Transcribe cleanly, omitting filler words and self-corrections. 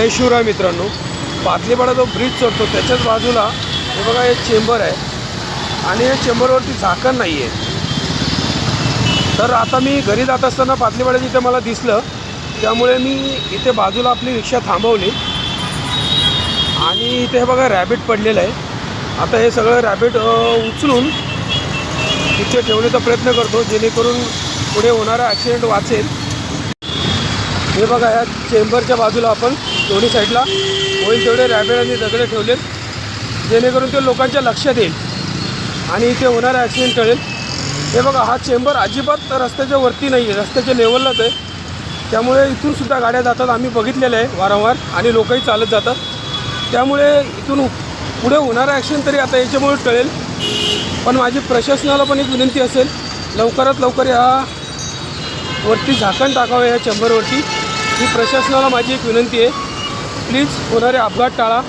जय शिवराय मित्रांनो, पातलीपाडा जो ब्रिज चढतो त्याच्याच बाजूला हे बघा एक चेंबर आहे आणि या चेंबरवरती झाकण नाही आहे. तर आता मी घरी जात असताना पातलीपाड्यात इथे मला दिसलं, त्यामुळे मी इथे बाजूला आपली रिक्षा थांबवली आणि इथे हे बघा रॅबिट पडलेलं आहे. आता हे सगळं रॅबिट उचलून इथे ठेवण्याचा प्रयत्न करतो जेणेकरून पुढे होणारा ॲक्सिडेंट वाचेल. हे बघा या चेंबरच्या बाजूला आपण दोन्ही साईडला होईल तेवढे रॅबिट आणि दगडे ठेवलेत जेणेकरून ते लोकांच्या लक्षात येईल आणि इथे होणारा ॲक्सिडेंट टळेल. हे बघा हा चेंबर अजिबात रस्त्याच्या वरती नाही आहे, रस्त्याच्या लेवललाच आहे. त्यामुळे इथूनसुद्धा गाड्या जातात, आम्ही बघितलेलं आहे वारंवार, आणि लोकही चालत जातात. त्यामुळे इथून पुढे होणारा ॲक्सिडेंट तरी आता याच्यामुळे टळेल. पण माझी प्रशासनाला पण एक विनंती असेल, लवकरात लवकर या वरती झाकण टाकावं या चेंबरवरती. ही प्रशासनाला माझी एक विनंती आहे, प्लीज होणारे अपघात टाळा.